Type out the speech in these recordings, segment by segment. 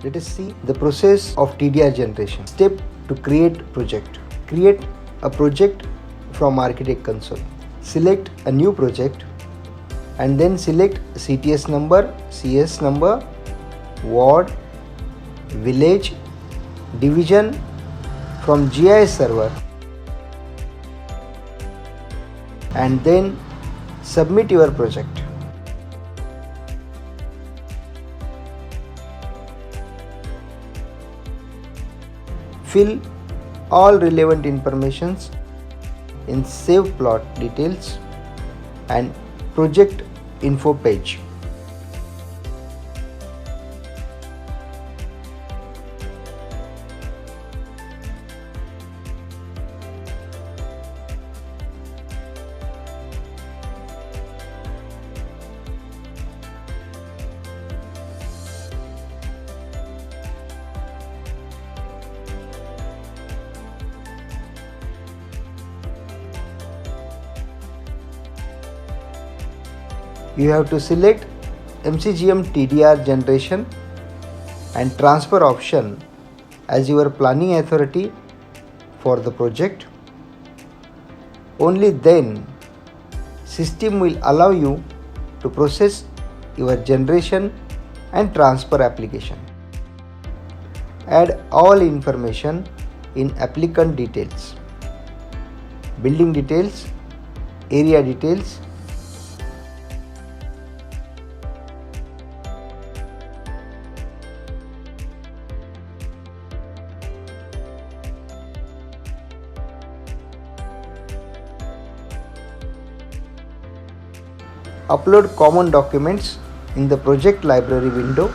Let us see the process of TDR generation. Step to create project. Create a project from Architect Console. Select a new project and then select CTS number, CS number, ward, village, division from GIS server, and then submit your project. Fill all relevant informations in Save Plot Details and Project Info page. You have to select MCGM TDR generation and transfer option as your planning authority for the project. Only then system will allow you to process your generation and transfer application. Add all information in applicant details, building details, area details, upload common documents in the project library window.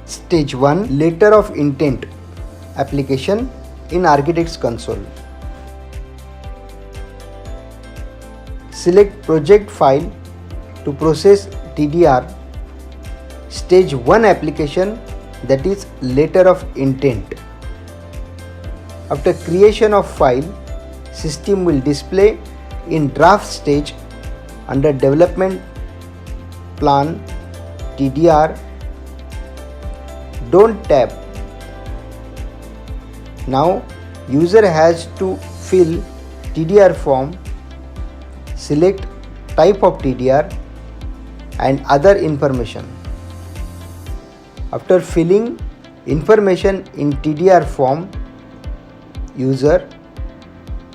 Stage 1 Letter of Intent application in Architects Console. Select project file to process TDR. Stage 1 application, that is letter of intent. After creation of file, system will display in draft stage under development plan TDR. Don't tap. Now user has to fill TDR form, select type of TDR and other information. After filling information in TDR form, user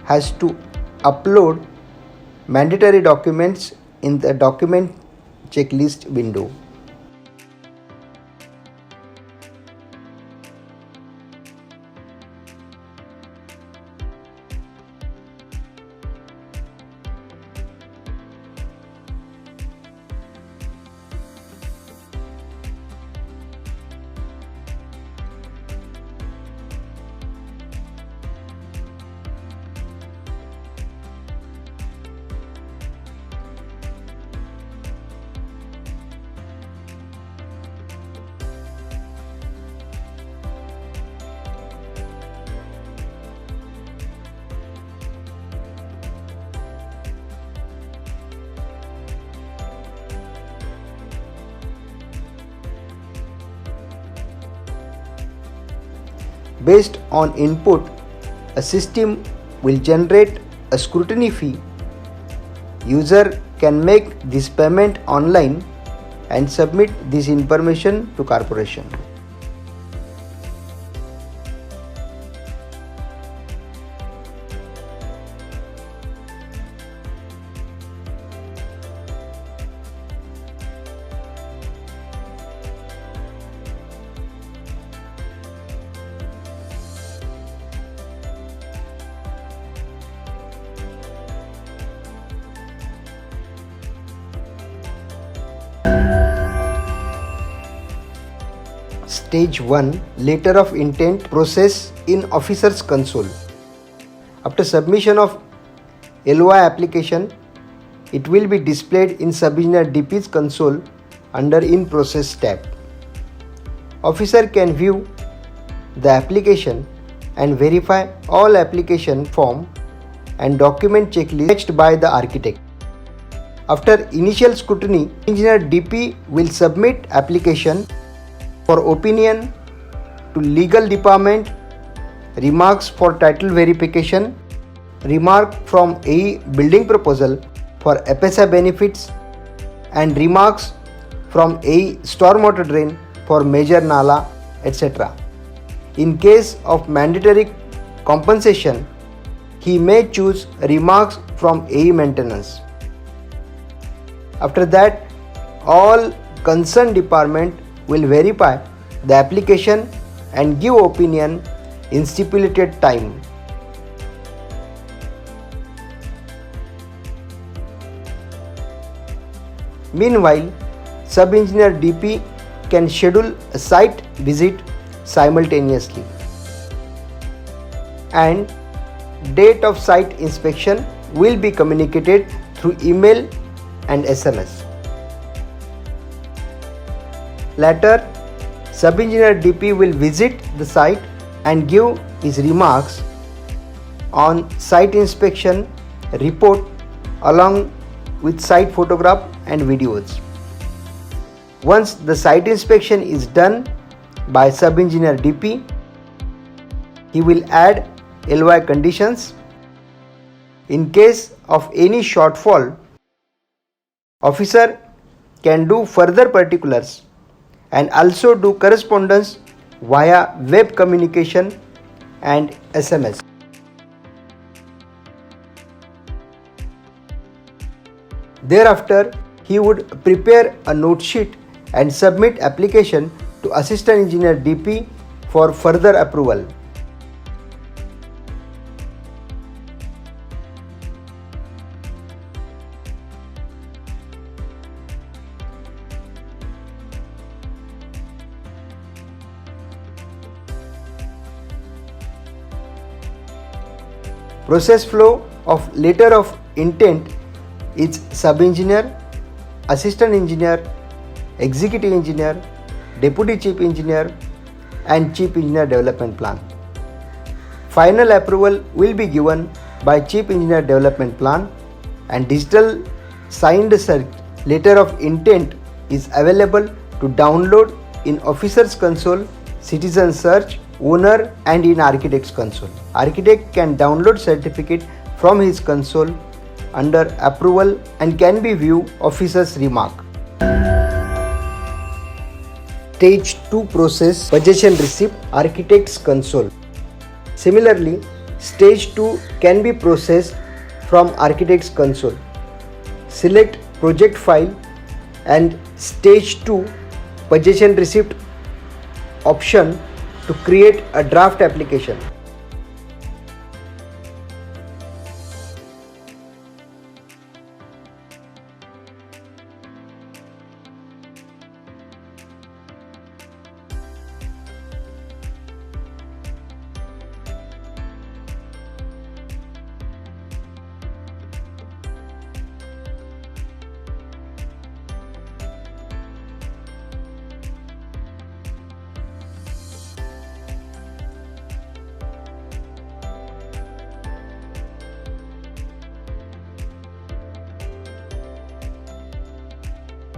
has to upload mandatory documents in the document checklist window. Based on input, a system will generate a scrutiny fee. User can make this payment online and submit this information to corporation. Stage 1 Letter of Intent process in Officers Console. After submission of LOI application, it will be displayed in Sub-Engineer DP's console under In Process tab. Officer can view the application and verify all application form and document checklist fetched by the architect. After initial scrutiny, engineer DP will submit application for opinion to legal department, remarks for title verification, remark from AE building proposal for FSI benefits, and remarks from AE stormwater drain for major nala, etc. In case of mandatory compensation, he may choose remarks from AE maintenance. After that, all concerned department will verify the application and give opinion in stipulated time. Meanwhile, sub-engineer DP can schedule a site visit simultaneously, and date of site inspection will be communicated through email and SMS. Later, sub-engineer DP will visit the site and give his remarks on site inspection report along with site photograph and videos. Once the site inspection is done by sub-engineer DP, he will add LOI conditions. In case of any shortfall, officer can do further particulars and also do correspondence via web communication and SMS. Thereafter, he would prepare a note sheet and submit application to Assistant Engineer DP for further approval. Process flow of letter of intent is sub-engineer, assistant engineer, executive engineer, deputy chief engineer, and chief engineer development plan. Final approval will be given by chief engineer development plan, and digital signed letter of intent is available to download in Officers Console, Citizen Search, Owner, and in Architects Console. Architect can download certificate from his console under approval and can be view officer's remark. Stage 2 process possession receipt, Architects Console. Similarly, stage 2 can be processed from Architects Console. Select project file and stage 2 possession receipt option to create a draft application.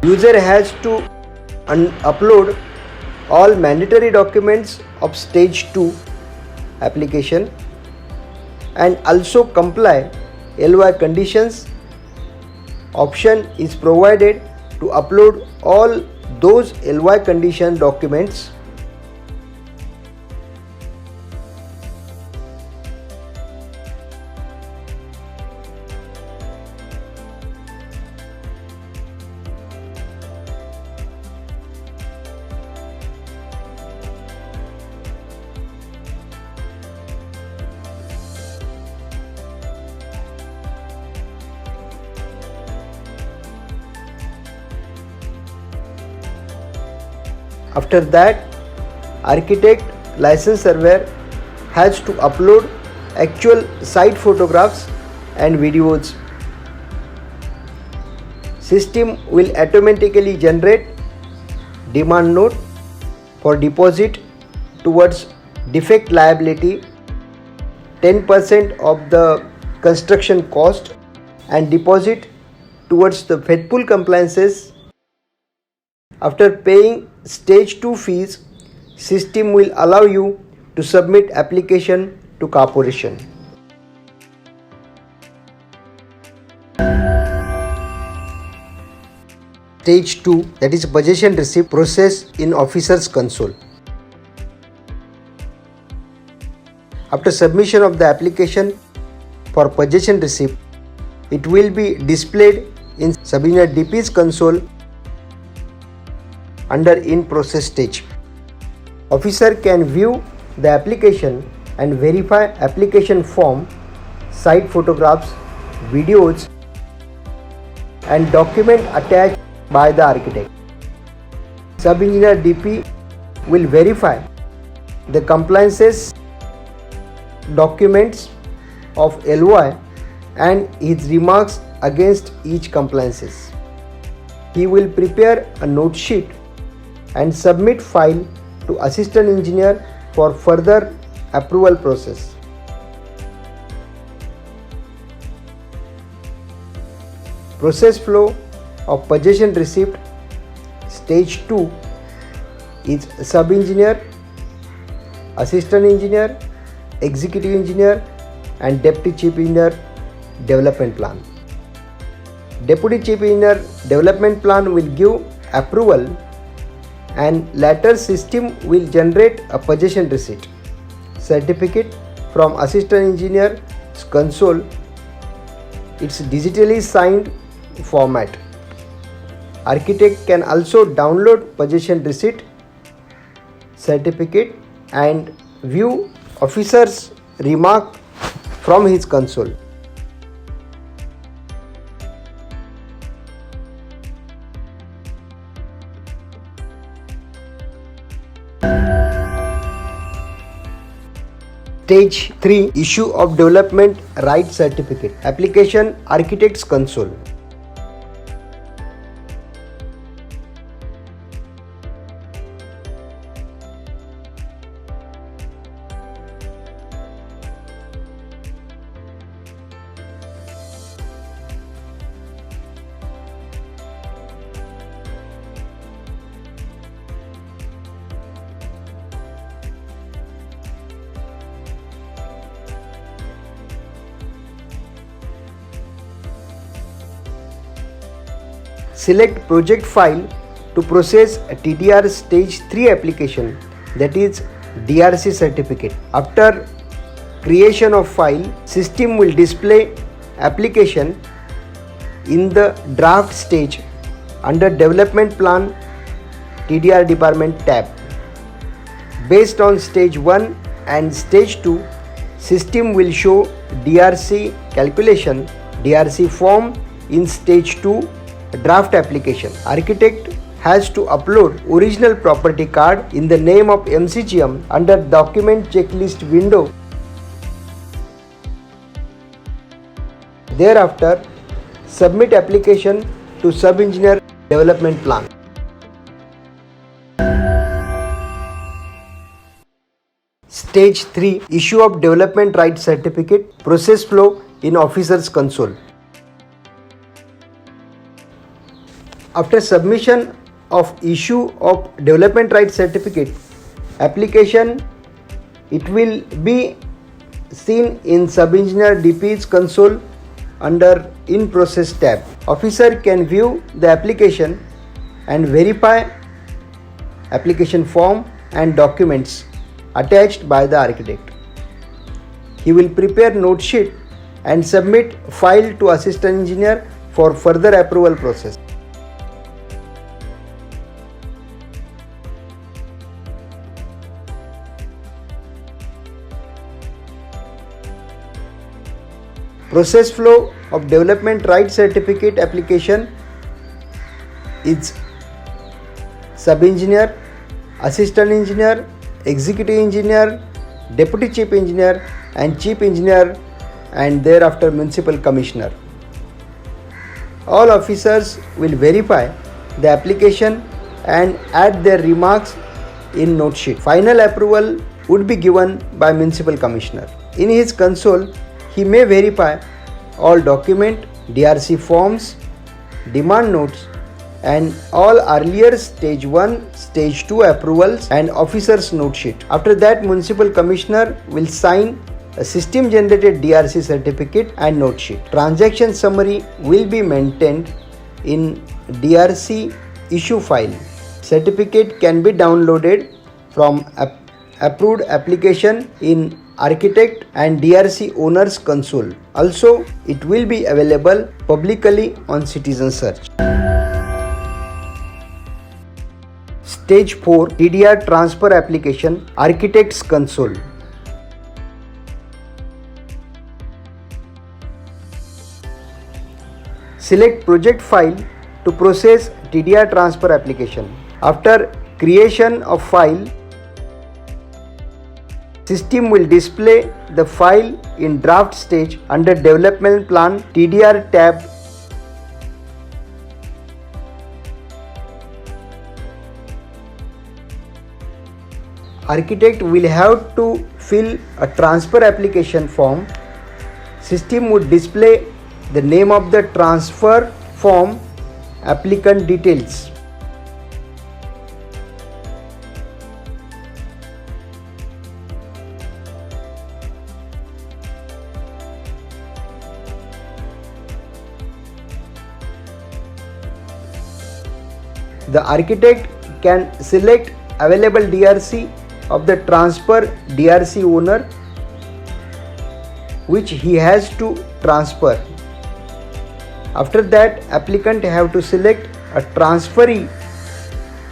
User has to upload all mandatory documents of stage 2 application and also comply LOI conditions. Option is provided to upload all those LOI condition documents. After that, architect license surveyor has to upload actual site photographs and videos. System will automatically generate demand note for deposit towards defect liability. 10% of the construction cost and deposit towards the faithful compliances. After paying stage 2 fees, system will allow you to submit application to corporation. Stage 2, that is possession receipt, process in officer's console. After submission of the application for possession receipt, it will be displayed in sub-engineer DP's console under in process stage. Officer can view the application and verify application form, site photographs, videos and document attached by the architect. Sub-engineer DP will verify the compliances documents of LOI and his remarks against each compliances. He will prepare a note sheet and submit file to assistant engineer for further approval process. Process flow of possession receipt stage 2 is sub-engineer, assistant engineer, executive engineer and deputy chief engineer development plan. Deputy chief engineer development plan will give approval and later system will generate a possession receipt certificate from assistant engineer's console. It's digitally signed format. Architect can also download possession receipt certificate and view officer's remark from his console. Stage 3, issue of development right certificate. Application architect's console. Select project file to process a TDR stage 3 application, that is DRC certificate. After creation of file, system will display application in the draft stage under development plan TDR department tab. Based on stage 1 and stage 2, system will show DRC calculation, DRC form in stage 2 draft application. Architect has to upload original property card in the name of MCGM under document checklist window. Thereafter, submit application to sub-engineer development plan. Stage 3, issue of development right certificate, process flow in officer's console. After submission of issue of development right certificate application, it will be seen in sub-engineer DP's console under in process tab. Officer can view the application and verify application form and documents attached by the architect. He will prepare note sheet and submit file to assistant engineer for further approval process. Process flow of development right certificate application is sub-engineer, assistant engineer, executive engineer, deputy chief engineer and chief engineer and thereafter municipal commissioner. All officers will verify the application and add their remarks in note sheet. Final approval would be given by municipal commissioner. In his console, He may verify all document, DRC forms, demand notes and all earlier stage 1, stage 2 approvals and officer's note sheet. After that, Municipal Commissioner will sign a system generated DRC certificate and note sheet. Transaction summary will be maintained in DRC issue file. Certificate can be downloaded from approved application in Architect and DRC owners console. Also, it will be available publicly on Citizen Search. Stage 4 TDR transfer application, Architect's console. Select project file to process TDR transfer application. After creation of file, system will display the file in draft stage under development plan TDR tab. Architect will have to fill a transfer application form. System would display the name of the transfer form, applicant details. The architect can select available DRC of the transfer DRC owner which he has to transfer. After that, applicant have to select a transferee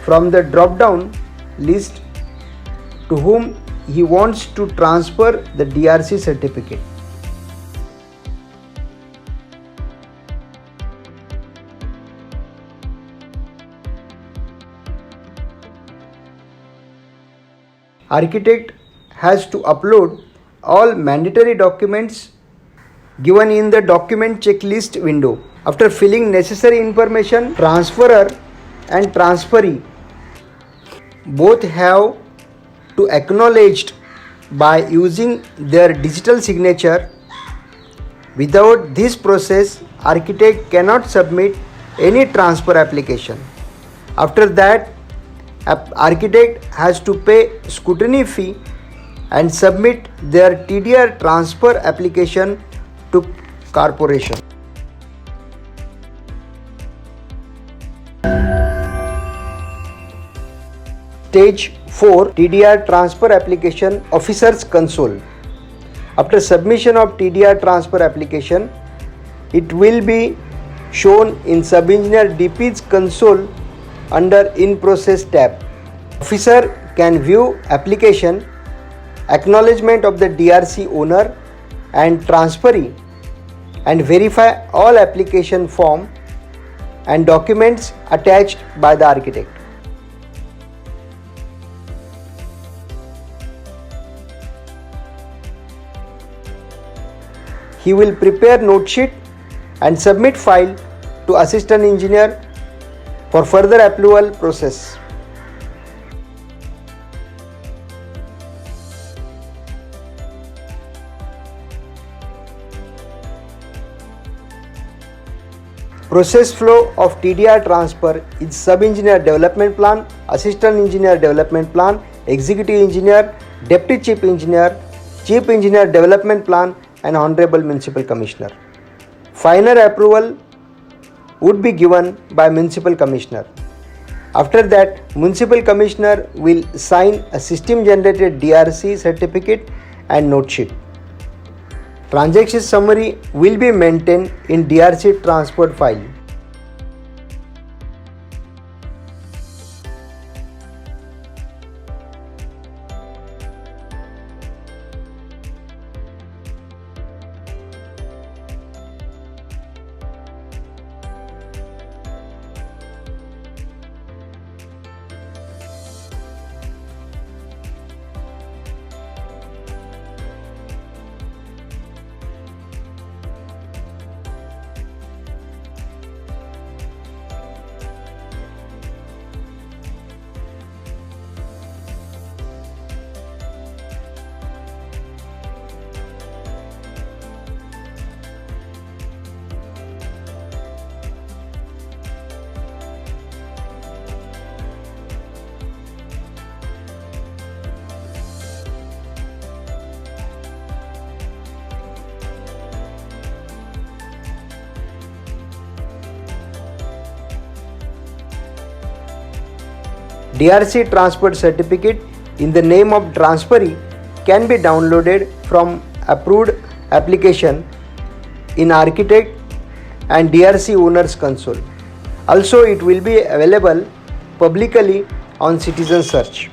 from the drop-down list to whom he wants to transfer the DRC certificate. Architect has to upload all mandatory documents given in the document checklist window. After filling necessary information, transferor and transferee both have to acknowledge by using their digital signature. Without this process, architect cannot submit any transfer application. After that, architect has to pay scrutiny fee and submit their TDR transfer application to corporation. Stage 4 TDR transfer application, officer's console. After submission of TDR transfer application, it will be shown in sub-engineer DP's console under in process tab. Officer can view application, acknowledgement of the DRC owner and transferee and verify all application form and documents attached by the architect. He will prepare note sheet and submit file to assistant engineer for further approval process. Process flow of TDR transfer is sub-engineer development plan, assistant engineer development plan, executive engineer, deputy chief engineer development plan and Honorable Municipal Commissioner. Final approval would be given by Municipal Commissioner. After that, Municipal Commissioner will sign a system generated DRC certificate and note sheet. Transaction summary will be maintained in DRC transferred file. DRC transport certificate in the name of transferee can be downloaded from approved application in Architect and DRC Owners Console. Also, it will be available publicly on Citizen Search.